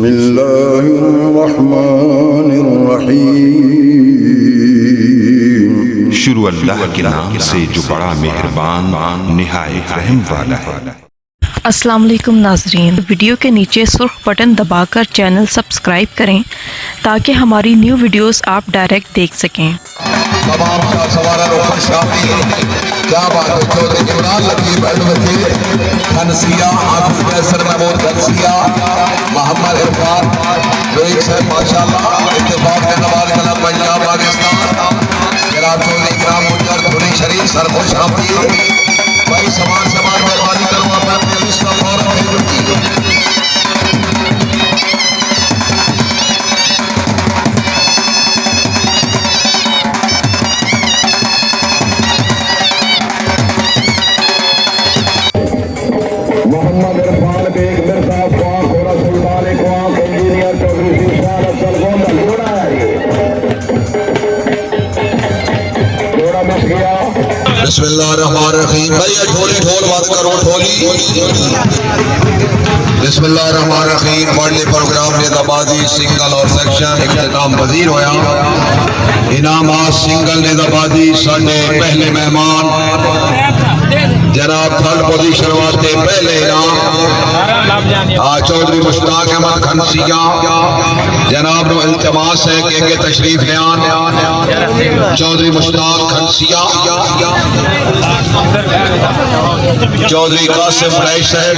बिस्मिल्लाहिर्रहमानिर्रहीम। शुरू अल्लाह के नाम से जो बड़ा मेहरबान निहायत रहम वाला है। अस्सलाम वालेकुम नाज़रीन, वीडियो के नीचे सुर्ख बटन दबाकर चैनल सब्सक्राइब करें ताकि हमारी न्यू वीडियोस आप डायरेक्ट देख सकें। तमाम सवारा रोकर शामिल क्या बात है। चौधरी इमरान लकीब बच्चे खनसिया हाफिज कैसर महमूद खनसिया मोहम्मद इरफान लोहिक साहब माशाल्लाह इत्तेफाक के नवाज कला पंजाब पाकिस्तान जनाब चौधरी इकराम मुजर धुरी शरीफ सरखुश हाफिज भाई समान समान मेहरबानी करो अपना दिल इसका फौरन है। मोहम्मद इरफान बेग मिर्जा ख्वाक और सुल्तान ख्वाक इंजीनियर चौधरी शिशान अफजल गोंडल जोड़ा है। ये जोड़ा मिस गया। बिस्मिल्लाहिर्रहमानिर्रहीम। भैया ढोली ढोल बात करो ढोली। बिस्मिल्लाहिर्रहमानिर्रहीम। पढ़ने प्रोग्राम नेताबाजी सिंगल और सेक्शन इख्तिताम पजीर होया। इनामात सिंगल नेताबाजी साढ़े पहले मेहमान जनाब थर्ड पोजीशन वास्ते पहले इनाम चौधरी मुश्ताक अहमद खनसिया जनाब नो इल्तिमास है कि तशरीफ लियान चौधरी मुश्ताक खनसिया चौधरी कासिम रईस साहब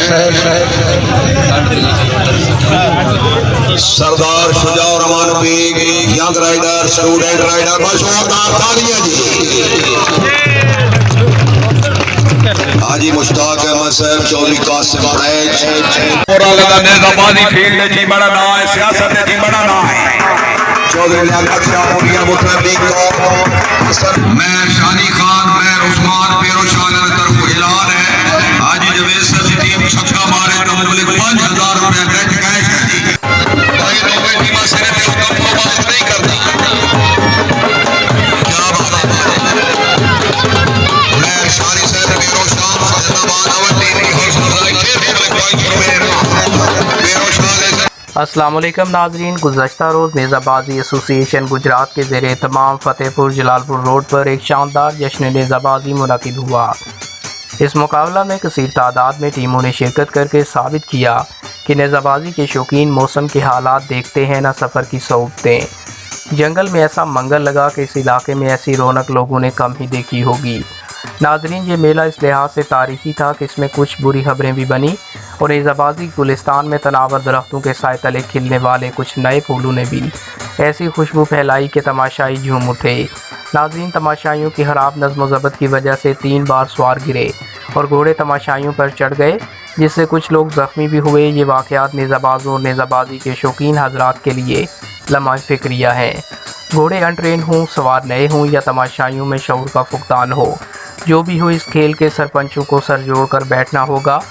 Sardar Shujaur Rehman Baig young rider student rider मशहूरदार तालियां जी। हाजी मुश्ताक अहमद साहब चौधरी कासिम रईस पूरा लगा नेताबाजी फील्ड जी बड़ा ना है सियासत जी बड़ा ना है। चौधरी लियाकत शाह मुनिया मुतलबी मैं शानी खान मैं उस्मान पेरोशान की तरफ ऐलान है। हाजी जवेद सर की टीम छक्का मारे तो मुल्क 5000 रुपए नेट कैश है जी। भाई तो कोई टीम सिर्फ कंप्रोमाइज नहीं करती। क्या बात है। मैं शानी साहब पेरोशान फजलाबाद अवंती अस्सलाम वालेकुम नाज़रीन, गुज़श्ता रोज़ नेज़ाबाजी एसोसिएशन गुजरात के ज़ेरे तमाम फ़तेहपुर जलालपुर रोड पर एक शानदार जश्न नेज़ाबाजी मुनक़िद हुआ। इस मुकाबला में कसीर तादाद में टीमों ने शिरकत करके साबित किया कि नेज़ाबाजी के शौकीन मौसम के हालात देखते हैं न सफ़र की सहूलतें। जंगल में ऐसा मंगल लगा कि इस इलाके में ऐसी रौनक लोगों ने कम ही देखी होगी। नाज़रीन, ये मेला इस लिहाज से तारीखी था कि इसमें कुछ बुरी खबरें भी बनी और नेज़ाबाजी गुलिस्तान में तनावर दरख्तों के साए तले खिलने वाले कुछ नए फूलों ने भी ऐसी खुशबू फैलाई कि तमाशाई झूम उठे। नाज़रीन, तमाशाइयों की खराब नज़्म ज़ब्त की वजह से 3 बार सवार गिरे और घोड़े तमाशाइयों पर चढ़ गए, जिससे कुछ लोग ज़ख्मी भी हुए। ये वाक़यात नेज़ाबाजों और नेज़ाबाजी के शौकीन हज़रात के लिए लम्हा फ़िक्रिया है। घोड़े अनट्रेन हों, सवार नए हों या तमाशाइयों में शऊर का फुकदान हो, जो भी हो, इस खेल के सरपंचों को सर जोड़ कर बैठना होगा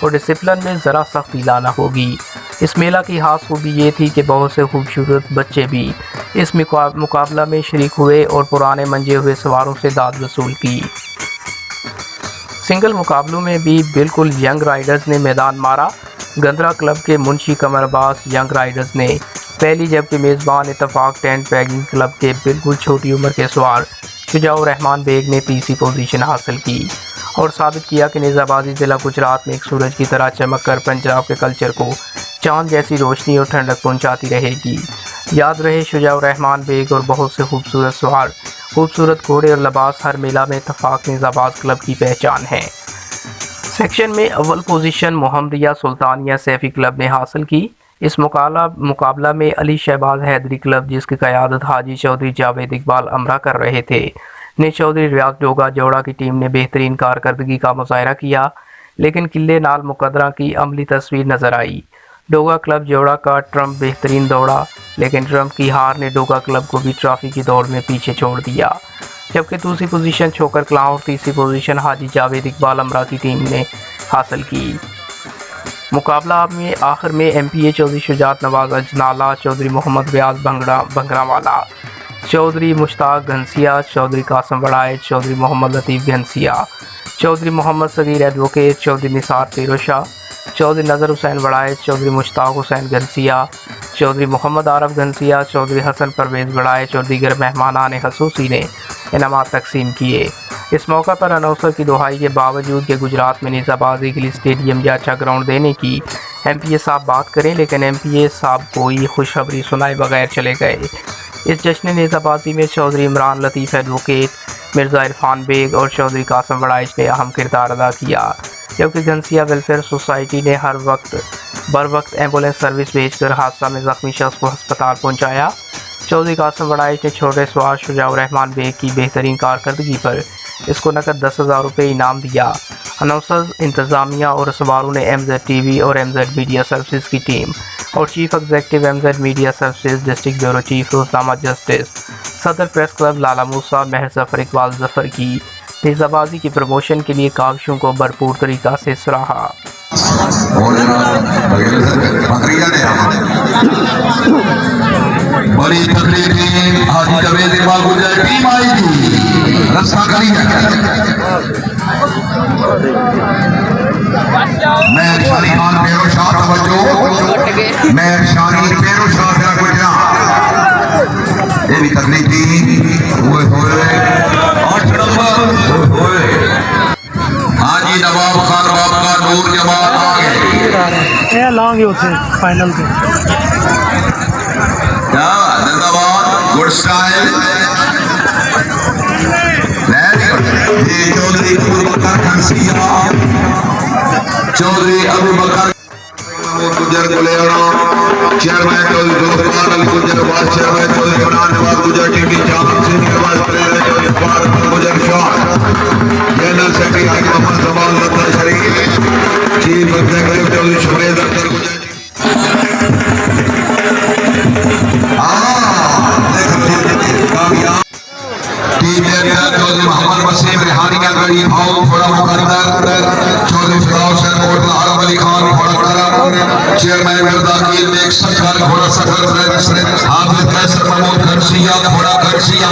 और डिसिप्लिन में ज़रा सख्ती लाना होगी। इस मेला की खास खूबी ये थी कि बहुत से खूबसूरत बच्चे भी इस मुकाबला में शरीक हुए और पुराने मंजे हुए सवारों से दाद वसूल की। सिंगल मुकाबलों में भी बिल्कुल यंग राइडर्स ने मैदान मारा। गंदरा क्लब के मुंशी कमर अब्बास यंग राइडर्स ने पहली, जबकि मेज़बान इत्तफाक टेंट पैगिंग क्लब के बिल्कुल छोटी उम्र के सवार शुजाउर रहमान बेग ने तीसरी पोजीशन हासिल की और साबित किया कि नेज़ाबाजी ज़िला गुजरात में एक सूरज की तरह चमक कर पंजाब के कल्चर को चांद जैसी रोशनी और ठंडक पहुंचाती रहेगी। याद रहे, शुजाउर रहमान बेग और बहुत से खूबसूरत सवार, खूबसूरत घोड़े और लिबास हर मेला में इत्तफाक नेज़ाबाज क्लब की पहचान है। सेक्शन में अव्वल पोजीशन मोहम्मदिया सुल्तानिया सैफ़ी क्लब ने हासिल की। इस मुकाबला में अली शहबाज हैदरी क्लब, जिसकी क़यादत हाजी चौधरी जावेद इकबाल अमरा कर रहे थे, ने चौधरी रियाज डोगा जोड़ा की टीम ने बेहतरीन कारकर्दगी का मुज़ाहरा किया, लेकिन किले नाल मुकदरा की अमली तस्वीर नज़र आई। डोगा क्लब जोड़ा का ट्रम्प बेहतरीन दौड़ा, लेकिन ट्रम्प की हार ने डोगा क्लब को भी ट्रॉफी की दौड़ में पीछे छोड़ दिया, जबकि दूसरी पोजीशन छोकर कलां और तीसरी पोजीशन हाजी जावेद इकबाल अमरा की टीम ने हासिल की। मुकाबला में आखिर में MPA चौधरी शुजात नवाज अजनाला, चौधरी मोहम्मद रियाज भंगरावाला, चौधरी मुश्ताक घनसिया, चौधरी कासम वड़ाए, चौधरी मोहम्मद लतीफ़ घनसिया, चौधरी मोहम्मद सगीर एडवोकेट, चौधरी निसार पेरोशा, चौधरी नज़र हुसैन बड़ाइच, चौधरी मुश्ताक हुसैन घनसिया, चौधरी मोहम्मद आरफ घनसिया, चौधरी हसन परवेज़ बड़ाइच और दीगर मेहमानान खसूसी ने इनामात तकसीम किए। इस मौका पर अनाउंसर की दुहाई के बावजूद कि गुजरात में नेज़ाबाजी के लिए स्टेडियम या अच्छा ग्राउंड देने की MPA साहब बात करें, लेकिन MPA साहब कोई खुशखबरी सुनाए बगैर चले गए। इस जश्न नेज़ाबाजी में चौधरी इमरान लतीफ़ एडवोकेट, मिर्ज़ा इरफान बेग और चौधरी कासम बड़ाइच ने अहम किरदार अदा किया, जबकि घनसिया वेलफेयर सोसाइटी ने हर वक्त बर वक्त एम्बुलेंस सर्विस भेजकर हादसा में ज़ख्मी शख्स को अस्पताल पहुँचाया। चौधरी कासम बड़ाइच ने छोटे सवार शुजाउर रहमान बेग की बेहतरीन कारकर्दगी पर इसको नकद 10,000 रुपये इनाम दिया। अनाउंसर्स, इंतज़ामिया और सवारों ने MZ TV और MZ मीडिया सर्विसेज की टीम और chief executive MZ media services district bureau chief रोजनामा जस्टिस, सदर प्रेस क्लब लाला मूसा, महर जफर, इकबाल जफर की नेज़ाबाजी की प्रमोशन के लिए काविशों को भरपूर तरीक़ा से सराहा। बड़ी तकलीफ में हाजी जावेद इकबाल गुजर टीम आई थी रस्सा करी मैं शानी खान पेरो शाह तवज्जो मैं शानी पेरो शाह से गुजरा ये भी तकलीफ थी हुए 8 नंबर हुए हाजी नवाब खान बाप का नूर जमात आ गए ये लॉन्ग होते फाइनल के जिंदाबाद गुड स्टाइल चौधरी अबू बकर घनसिया चौधरी अबू बकर गुजर गुलेरा चेयरमैन चौधरी जुल्फिकार अली गुजर वाइस चेयरमैन चौधरी इमरान नवाज गुजर टीवी जाम सीनियर वाइस प्रेसिडेंट चौधरी गुजर शाह जनरल सेक्रेटरी हाजी मोहम्मद जमाल अख्तर शरीफ चीफ एग्जीक्यूटिव चौधरी शुक्रेद अख्तर गुजर चौधरी मोहम्मद वसीम रिहानी का गड़ी भाव थोड़ा मुकद्दर चौधरी फिरोज हुसैन कोटला आलम अली खान थोड़ा चेयरमैन मिर्जाकीर नेक सरकार थोड़ा सफर हाफिज कैसर महमूद घनसिया थोड़ा घनसिया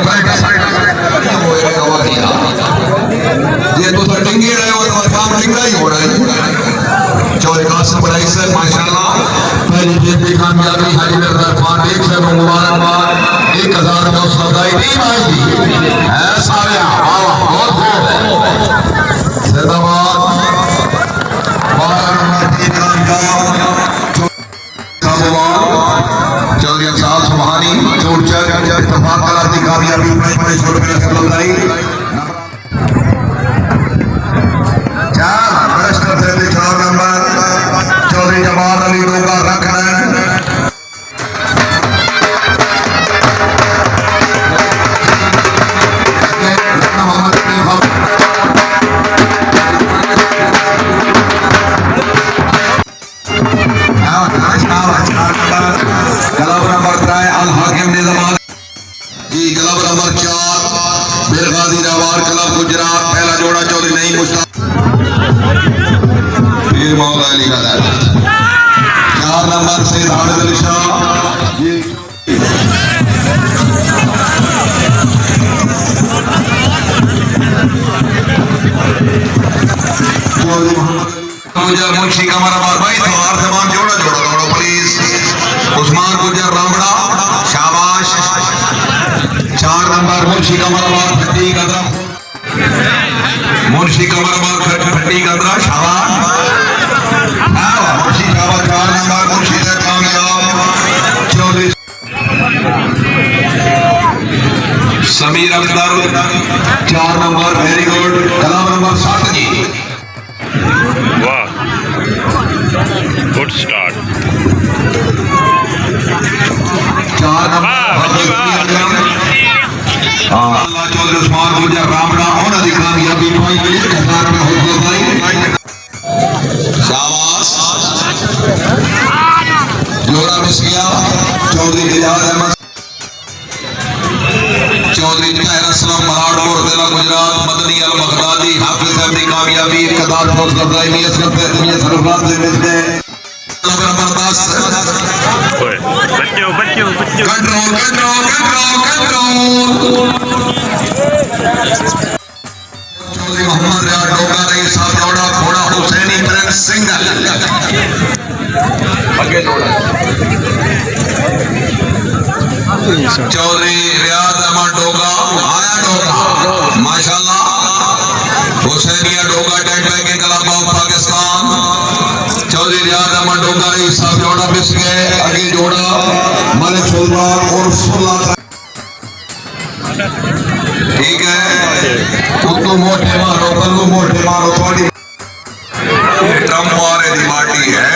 ये तो डिंगे रहे हो तो काम डिंगा ही हो रहा है। चौधरी कासिम बड़ाइच से माशाल्लाह पहली जीत की कामयाबी हाजी मिर्जा इरफान बेग से मुबारकबाद 1000 का सौदाई टीम आएगी है सारे बहुत जिंदाबाद 12 नंबर की चौधरी अफसाल सुबहानी इत्तेफाक कराती कामयाबी 500 रुपये से लौटाई 4 नंबर चौधरी जमाल अली डोगा रखना गुजरात पहला जोड़ा चौधरी नहीं मुश्ताक 4 नंबर से हामिद शाह मुंशी कमराबाद भाई सवार तमाम जोड़ा दौड़ो प्लीज उस्मान गुजर रामड़ा शाबाश 4 नंबर मुंशी कमराबाद फट्टी गदरा मुंशी कमराबाद फट्टी गदरा शाबाश मुंशी शाबाश 4 नंबर मुंशी से कामयाब Chaudhary Sameer Akhtar 4 number very good कलाम नंबर 7 जी गुड स्टार्ट 4 चौधरी उस्मान गुजर रामड़ा और कामयाबी शाबाश जोड़ा मिस गया चौधरी इजाज अहमद चौधरी ताहिर असलम मराठपुर जिला गुजरात मदनी अल बगदादी हाफिज साहब की कामयाबी कदार फोर्स का नियत करते हैं सरफराज से मिलते हैं चौधरी मोहम्मद रियाज डोगा रही साहब दौड़ा घोड़ा हुसैनी प्रिंस सिंगल आगे जोड़ा चौधरी रियाज अहमद डोगा आया डोगा माशाल्लाह Husainiya Doga tent pegging club of Pakistan Chaudhary Riaz Ahmed Doga सब जोड़ा मिस गए आगे जोड़ा मलिक सुल्तान और सुल्ला ठीक है उतो मोटे मारो बल्लू मोटे मारो थोड़ी ट्रम्प वाले दी पार्टी है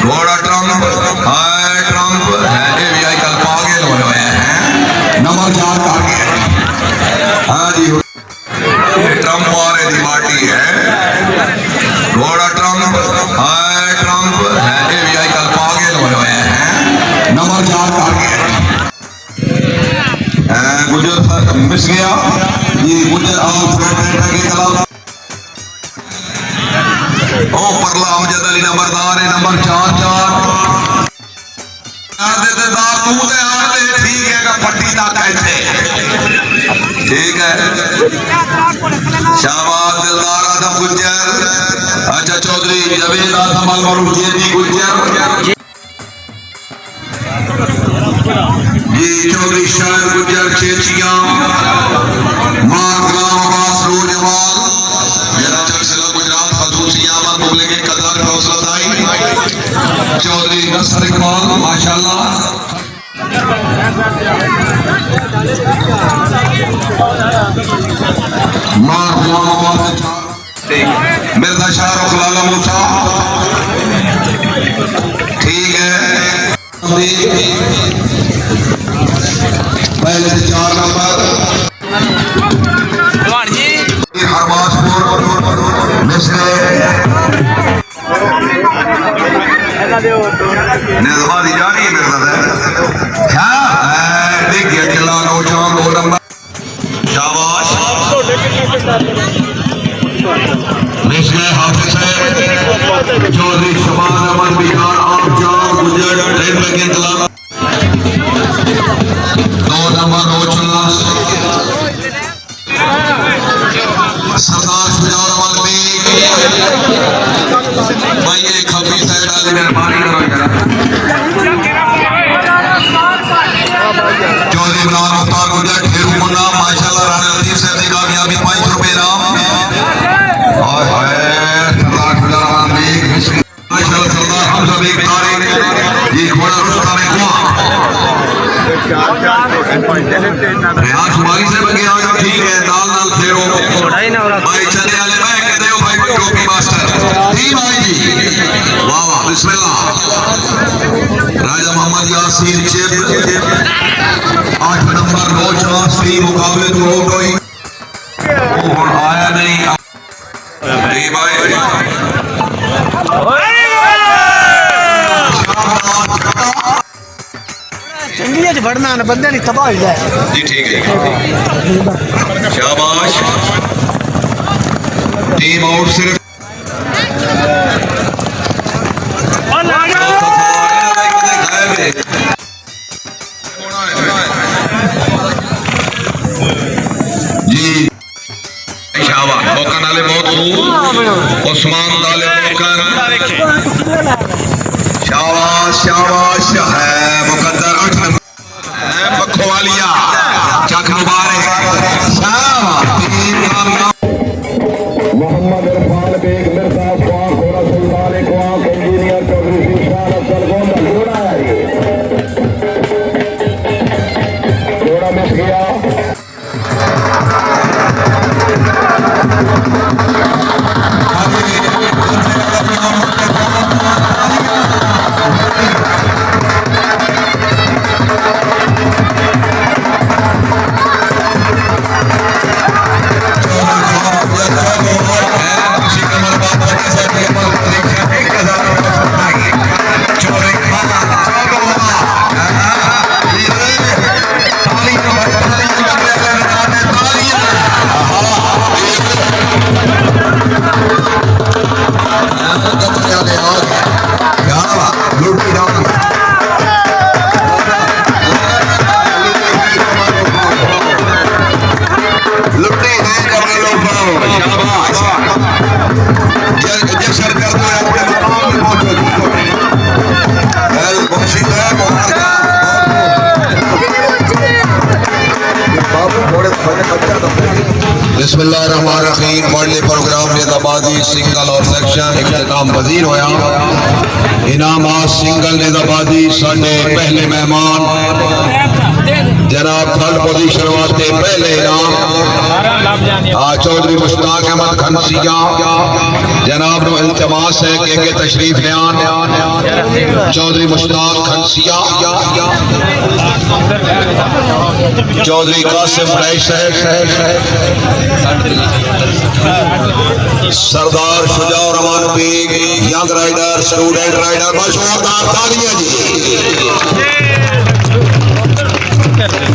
घोड़ा ट्रम्प हाय ट्रम्प है ये भी आजकल पागल हो रहे हैं नंबर 4 आ गया हाँ जी ट्रम्प वाले दी पार्टी है घोड़ा ट्रम्प हाय ट्रम्प है ये भी आजकल पागल हो रहे हैं नंबर 4 आ गया गुजर मिस गया ये गुजर ओ परला अमजद अली नंबरदार है नंबर 4 देदार तू ते आर दे ठीक है का पट्टी तक ऐसे ठीक है शाबाश दिलदार आदम गुजर अच्छा चौधरी जवेद आदम अलमरूफ जी गुजर जी चौधरी शायर गुजर चेचिया मां गुलाम अब्बास रोजवाल मेरा चर्चिला गुजरात खदूसी आमद मुगले के कदर हौसलाई चौधरी नसर इकबाल माशाल्लाह मां गुलाम अब्बास मिर्जा शाहरुख लाला मूसा ठीक है पहले से 4 नंबर हरबाजपुर मिसरे निज़ामी जानी है मेरे साथ क्या देखिए किला नौजवान 2 नंबर शाबाश मिसरे हाफिज है चौधरी शबाज अहमद बिहार आप जाओ गुजर ट्रेन बैगिंग क्लब 2 नंबर रोचना सरदार शुजाउर वाली भाई एक खबी साइड वाले मेहरबानी करो जरा चौधरी इमरान मुख्तार गुजर ठेरू मुन्ना माशाल्लाह राणा लतीफ साहब की कामयाबी 5 रुपए इनाम हाय हाय सरदार शुजाउर वाली माशाल्लाह सरदार हमजा बेग तारिक ये घोड़ा रुस्ता में हुआ रियाज हुमायूं से बगे आ जाओ ठीक है नाल नाल फेरो भाई चले वाले मैं कहते हो भाई टोपी मास्टर जी भाई जी वाह वाह बिस्मिल्लाह राजा मोहम्मद यासीर चिप 8 नंबर नौजवान सी मुकाबले तो हो गई वो आया नहीं जी भाई चंगी बढ़ना ना बंदे नहीं तबाह हो जाए जी ठीक है शाबाश टीम आउट सिर्फ जी शाबाश मौका नाले बहुत उस्मान दाले मौका शाबाश शाबाश है मुकद्दर 8 नंबर बखवालिया चक मुबारक शाबाश मोहम्मद इरफान बेग मिर्जा स्वान घोड़ा सुल्तान इकवाम इंजीनियर चौधरी शीशान अफजल गोंदा घोड़ा है घोड़ा मिस गया बिस्मिल्लाहिर्रहमानिर्रहीम। पढ़ने प्रोग्राम में दबादी सिंगल और सेक्शन इख्तिताम पजीर होया। इनाम सिंगल ने दबादी साढ़े पहले मेहमान जनाब थर्ड पोजीशन वास्ते पहले इनाम चौधरी मुश्ताक अहमद खनसिया जनाब नो इल्तिमास है कि तशरीफ लियान Chaudhary Mushtaq Khansia Chaudhary Qasim Rais Sardar Shujaur Rehman Baig young rider student rider मशहूरदार तालियां जी।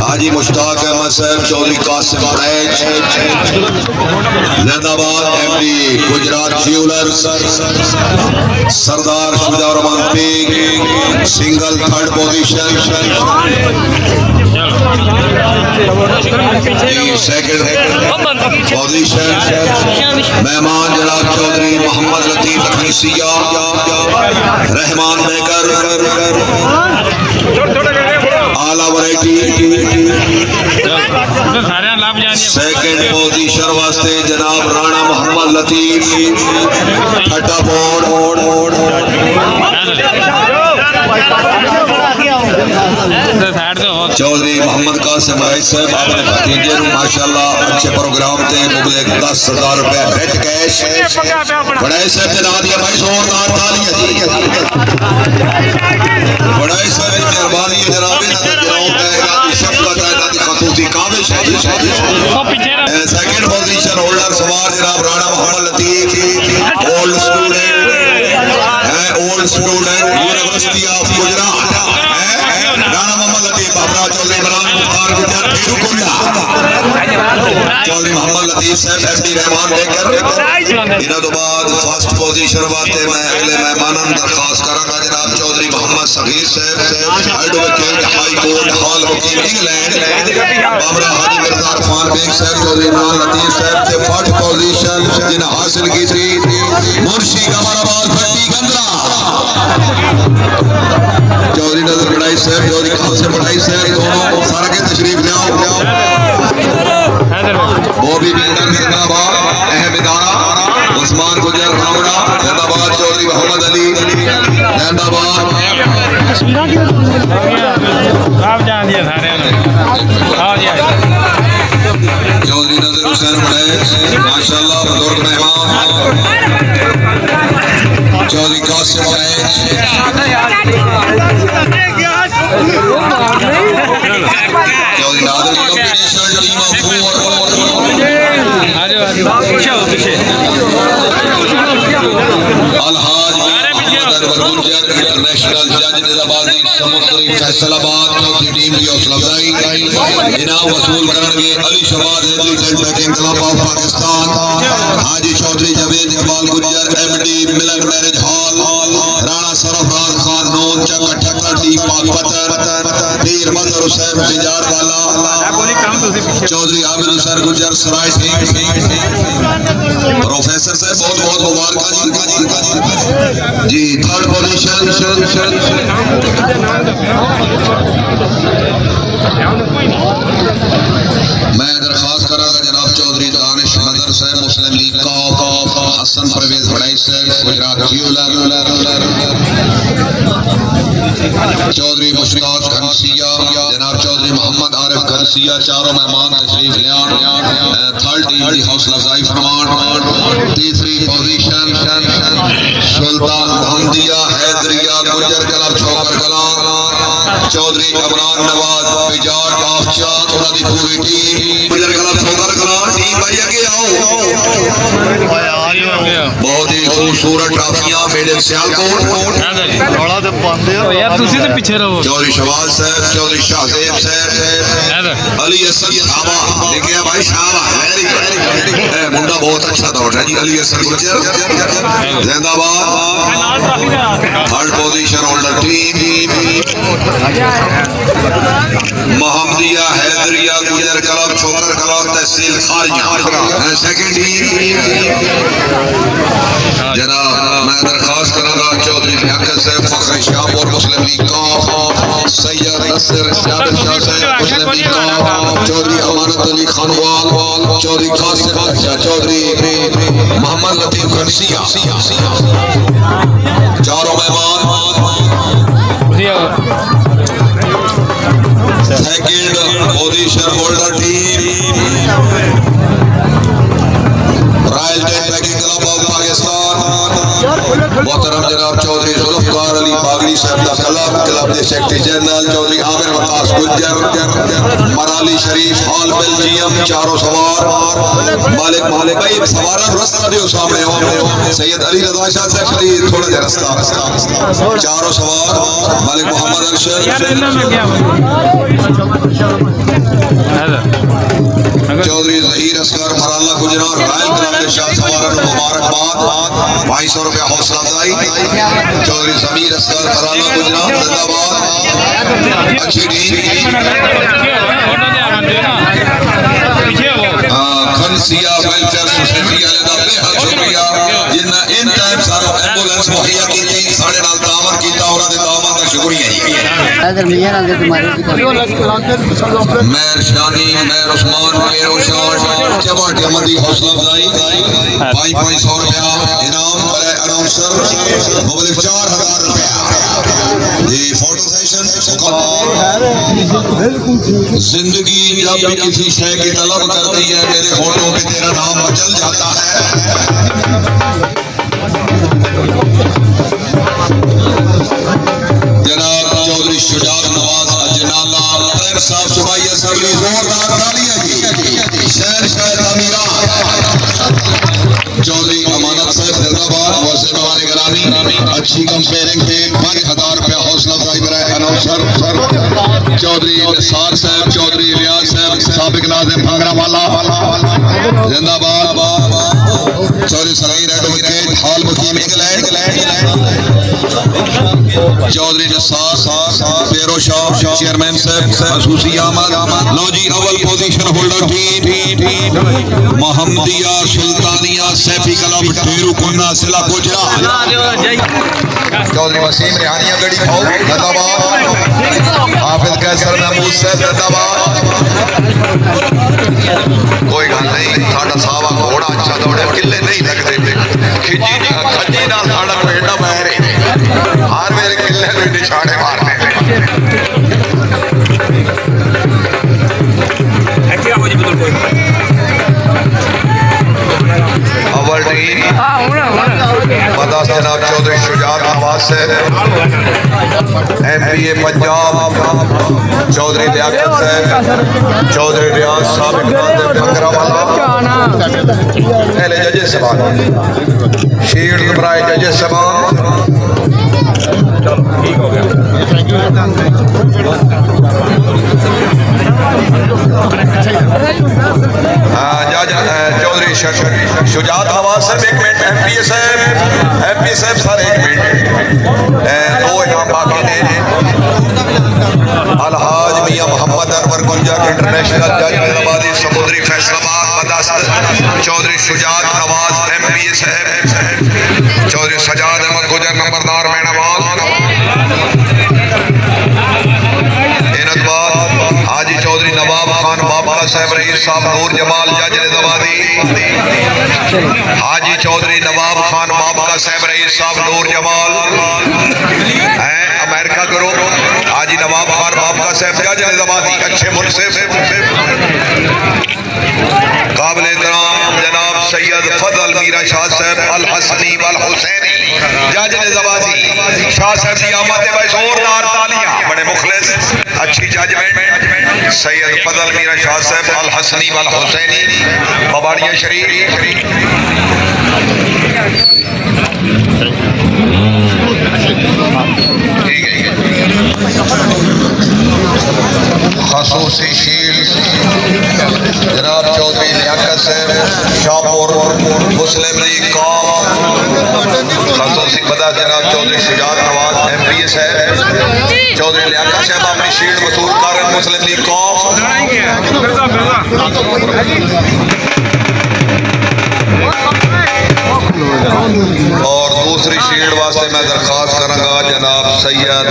हाजी मुश्ताक अहमद साहब चौधरी कासिम रईस जिंदाबाद। MD Gujrat jewellers Sardar Shujaur Rehman Baig single third position. Second position मेहमान जनाब चौधरी मोहम्मद लतीफ खनसिया रहमान बेकर आला वैरायटी। सेकंड पोजीशन वास्ते जनाब राणा मोहम्मद लतीफ ठट्टा बोर्ड। चौधरी मोहम्मद कासिम रईस साहब अपने भतीजे माशाल्लाह अच्छे प्रोग्राम थे मुबले 10,000 रुपए भेट कैश बड़ाई साहब जना दिया भाई जोरदार तालियां जी। बड़ाई साहब की मेहरबानी है जनाब इन्हां ग्राउंड है इन्हां शफकत है इन्हां खसूसी काबिश है जी। सेकंड पोजीशन होल्डर सवार जनाब Rana Mohammad Latif old student university of Gujrat Rana Mohammad Latif अपना चौधरी इमरान मुख्तार गुजर फेरुकुल्ला चौधरी मोहम्मद लतीफ साहब एमडी रहमान बेकर। इन्हां तो बाद फर्स्ट पोजीशन वास्ते मैं अगले मेहमानां दरखास्त करांगा जनाब चौधरी मोहम्मद सगीर साहब एडवोकेट हाई कोर्ट हॉल वकील इंग्लैंड बाबरा हाजी मिर्जा इरफान बेग साहब चौधरी इमरान लतीफ साहब से फर्स्ट पोजीशन जिन्हें हासिल की थी मुर्शी कमराबाद भट्टी गंदरा चौधरी नजर बड़ाई साहब चौधरी कासिम बड़ाई साहब दोनों सारा के तशरीफ लियाओ। बॉबी बिल्डर जिंदाबाद अहम इदारा उस्मान गुजर रावड़ा जिंदाबाद चौधरी मोहम्मद अली जिंदाबाद। चौधरी नजर हुसैन बड़ाई माशाल्लाह बुजुर्ग मेहमान चौधरी कासिम बड़ाई Chaudhry Nadir combination team of 4 अलहाज गुजर इंटरनेशनल जज निजाबादी समुद्री फैसलाबाद चौथी टीम की हौसला अफजाई इनाम वसूल करेंगे Ali Shahbaz batting club of Pakistan Haji Chaudhary Javed Iqbal Gujjar MD Milan marriage hall Rana Sarfraz Khan Noon चक्का ठक्का टी पाकपतर पीर मदर हुसैन बिजार वाला चौधरी आमिर हुसैन गुजर सराय सिंह प्रोफेसर साहब बहुत बहुत मुबारक जी। थर्ड पोजीशन मैं दरखास्त करांगा जनाब चौधरी दानिश नदर साहब मुस्लिम लीग का हसन परवेज बड़ाई साहब गुजरात ज्वेलर चौधरी मुश्ताक खनसिया जनाब चौधरी मोहम्मद आरिफ खनसिया चारों मेहमान तशरीफ लियान थर्ड टीम की हौसला अफजाई फरमान। तीसरी पोजीशन सुल्तान मोहम्मदिया हैदरिया गुजर कलब छोकर कलां चौधरी अमरान नवाज बिजार काफचा उन्हां दी पूरी टीम गुजर कलब छोकर कलां टीम भाई आगे आओ। बहुत ही खूबसूरत ट्रॉफियां मेड इन सियालकोट चौधरी शवाल साहब चौधरी शाहजेब साहब अली हसन शाबा लेके भाई शाबा मुंडा बहुत अच्छा दौड़ है जी। अली हसन गुजर जिंदाबाद। Third position holder team Mohammadia Haidariya गुजर कलब छोकर कलब तहसील खारिया। सेकंड टीम जनाब मैं दरखास्त करूंगा चौधरी लियाकत साहब फखर शाहपुर मुस्लिम लीग का सैयद मुदस्सिर जाबिर शाह साहब मुस्लिम लीग चौधरी अमानत अली खानवाल चौधरी कासिम चौधरी मोहम्मद लतीफ खनसिया चारों मेहमान second position holder team royal ten packing club of Pakistan मोहतरम जनाब चौधरी जुल्फकार अली बागड़ी साहब दा क्लब के सेक्रेटरी जनरल चौधरी आमिर वकास गुज्जर मराली शरीफ हॉल बेल्जियम चारों सवार मालिक भाई सवारा रास्ता दियो सामने हो सैयद अली रजा शाह साहब थोड़ा जरा रास्ता चारों सवार मालिक मोहम्मद अरशद चौधरी जहीर असगर मराला गुजरात रॉयल क्लब के शाह सवार मुबारकबाद ₹250 हौसला अफजाई चौधरी जमीर असगर मराला गुजरात जिंदाबाद अच्छी टीम खनसिया वेलफेयर सोसाइटी वाले दा बेहद शुक्रिया जिन्ना इन टाइम सारा एंबुलेंस मुहैया की साढ़े नाल तावन कीता औरां दे तावन दा शुक्रिया मेहर शानी मेहर उस्मान मेहर उशान जमात अहमदी हौसला अफजाई ₹500 इनाम वाले अनाउंसर मुबलिक ₹4000 ये फोटो सेशन जिंदगी जब भी किसी शय की तलब करती है मेरे फोटो पे तेरा नाम मचल जाता है जनाब चौधरी शुजात नवाज अजनाला खैर साहब सुबाई असली जोरदार तालियां जी शहर शायद अमीरान चौधरी अमानत साहब जिंदाबाद मुअज्जिज़ गिरामी अच्छी कंपेयरिंग पे ₹5000 हौसला अफजाई बराए अनाउंसर चौधरी निसार साहब चौधरी रियाज साहब साबिक नाज़िम भंगरावाला जिंदाबाद चौधरी सलीम एडवोकेट हॉल मुकीम इंग्लैंड चौधरी निसार फेरो शाह चेयरमैन साहब खसूसी अहमद लो जी अव्वल position holder team Mohammadia Sultania Saifi club ढेरू कुन्ना जिला गुजरात चौधरी वसीम रिहानिया गढ़ी भाऊ जिंदाबाद हाफिज कैसर महमूद साहब जिंदाबाद कोई गल नहीं साडा सावा घोड़ा अच्छा दौड़े किले नहीं लगते खिजी नाल साडा पेड़ा पैर हर मेरे किले में निशाने मारने अव्वल टीम मदास जनाब चौधरी शुजात नवाज साहब MPA पंजाब चौधरी लियाकत साहब चौधरी रियाज साबिक नाज़िम भंगरावाला पहले जजेस साहब शील्ड बराए जजेस साहब ठीक हो गया चौधरी शुजात नवाज साहब 1 मिनट MPA साहब सर 1 मिनट दो इनाम बाकी ने अलहाज मियां मोहम्मद अनवर गुंजा इंटरनेशनल जज निजामाबादी समुद्री फैसलाबाद मदस्त चौधरी शुजात नवाज MPA साहब चौधरी सजाद अहमद गुजर नंबरदार मेणावाल हाजी चौधरी नवाब खान बाबा साहब रईस साहब नूर जमाल जज निजामाबादी हाजी चौधरी नवाब खान बाबा साहब रईस साहब नूर जमाल अमेरिका करो हाजी नवाब खान बाबा साहब जज निजामाबादी अच्छे मुनसिफ काबिल एहतराम जनाब सैयद फजल मीरा शाह साहब अल हसनी वल हुसैनी जज निजामाबादी शाह साहब की आमद में जोरदार तालियां बड़े मुखलिस अच्छी जजमेंट सैयद फजल मीरा शाह साहब अल हसनी वल हुसैनी बबाड़िया शरीफ खसूसी शील्ड जनाब चौधरी लियाकत साहब शाहपुर मुस्लिम लीग कौम खसूसी पदा जनाब चौधरी शुजात नवाज MPA साहब चौधरी लियाकत साहब अपनी शील्ड वसूल कर मुस्लिम लीग कौम और दूसरी शील्ड वास्ते मैं दरखास्त करांगा जनाब सैयद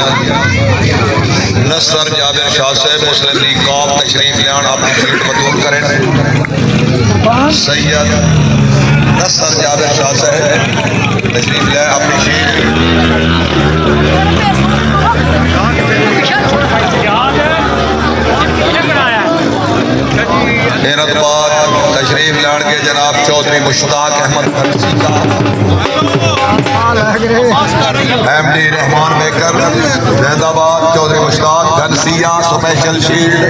नसर जाबिर शाह साहब मुस्लिम लीग कौम तशरीफ लियान अपनी शील्ड कबूल करें। सैयद नसर जाबिर शाह साहब तशरीफ लिया अपनी शील्ड। इन्हों तो बाद तशरीफ लान के जनाब चौधरी मुश्ताक अहमद MD रहमान बेकर जैदाबाद चौधरी मुश्ताक घनसिया स्पेशल शील्ड।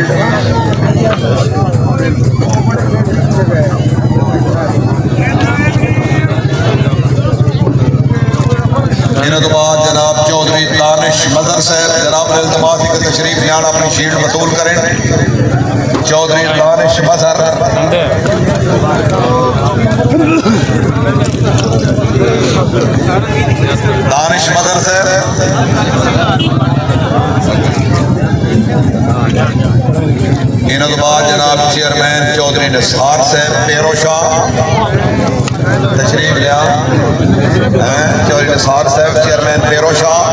इन्हों तो बाद जनाब चौधरी दानिश मजहर साहब जनाब इल्तमास की तशरीफ लियान अपनी शील्ड वसूल करें। चौधरी दानिश मजहर साहब। इन्हों तो बाद जनाब चेयरमैन चौधरी निसार साहब पेरो शाह तशरीफ लिया। चौधरी निसार साहब चेयरमैन पेरो शाह।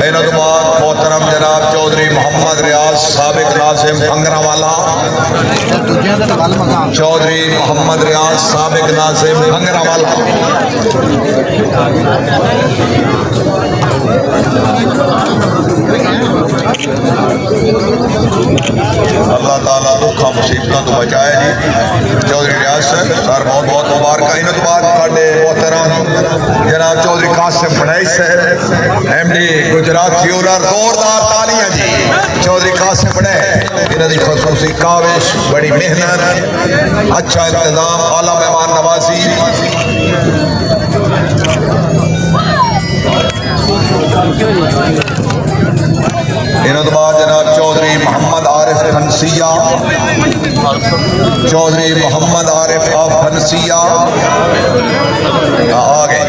इन्हों तो बाद मोहतरम जनाब चौधरी मोहम्मद रियाज साबिक नासिम भंगरावाला। चौधरी मोहम्मद रियाज साबिक नासिम भंगरावाला। अल्लाह ताला दुखा मुसीबतों तो बचाए जी। चौधरी रियाज सर बहुत बहुत मुबारक। इन्हों तो बाद मोहतरम जनाब चौधरी कासिम फड़ाई साहब MD गुजरात फ्यूरर जोरदार तालियां जी। चौधरी कासिम फड़ाई इन्हों की खसूसी काविश बड़ी मेहनत अच्छा इंतजाम आला मेहमान नवाजी। इन्हों तो बाद जनाब चौधरी मोहम्मद आरिफ फनसिया। चौधरी मोहम्मद आरिफ ऑफ फनसिया आ गए।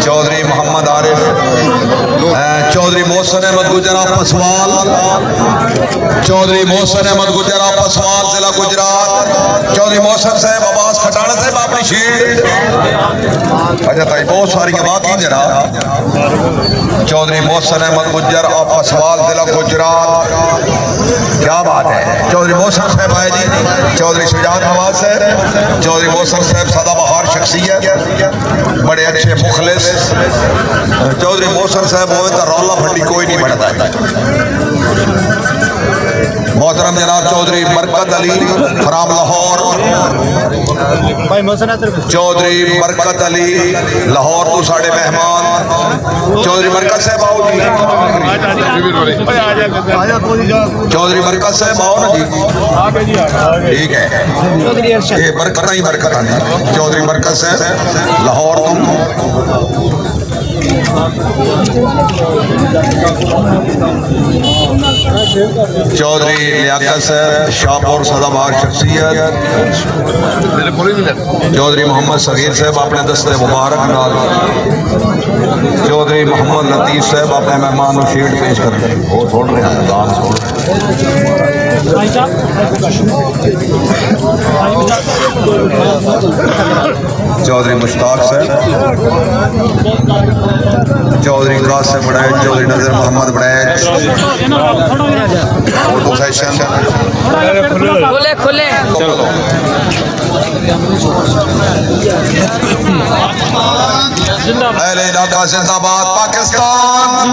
चौधरी मोहम्मद आरिफ। चौधरी मोहसन अहमद गुजरा पसवाल। चौधरी मोहसन अहमद गुजरा पसवाल जिला गुजरात। चौधरी मोहसन साहब अब्बास खटाना साहब अपनी शील्ड। अच्छा ताई बहुत सारी बाकी जरा। चौधरी मोहसन अहमद गुजर और पसवाल जिला गुजरात। क्या बात है। चौधरी मोहसन साहब आए जी। चौधरी शुजात नवाज साहब। चौधरी मोहसन साहब सदाबहार शख्सियत बड़े अच्छे मुखलिस। चौधरी मोहसन साहब हो तो रौला फंडी कोई नहीं बढ़ता। मोहतरम जनाब चौधरी बरकत अली फराम लाहौर। चौधरी बरकत अली लाहौर तो साढ़े मेहमान। चौधरी बरकत साहब आओ जी। चौधरी बरकत साहब आओ ना जी। ठीक है ये बरकत ही बरकत। चौधरी बरकत साहब लाहौर तो। चौधरी लियाकत साहब शाहपुर सदाबहार शख्सियत। चौधरी मोहम्मद सगीर साहब अपने दस्ते मुबारक नाल। चौधरी मोहम्मद लतीफ साहब अपने मेहमान को शील्ड पेश कर रहे हैं। चौधरी मुश्ताक साहब। चौधरी कासिम बड़ैच। चौधरी नजर मोहम्मद बड़ैच। उर्दू सेशन खुले खुले अहले इलाका जिंदाबाद पाकिस्तान।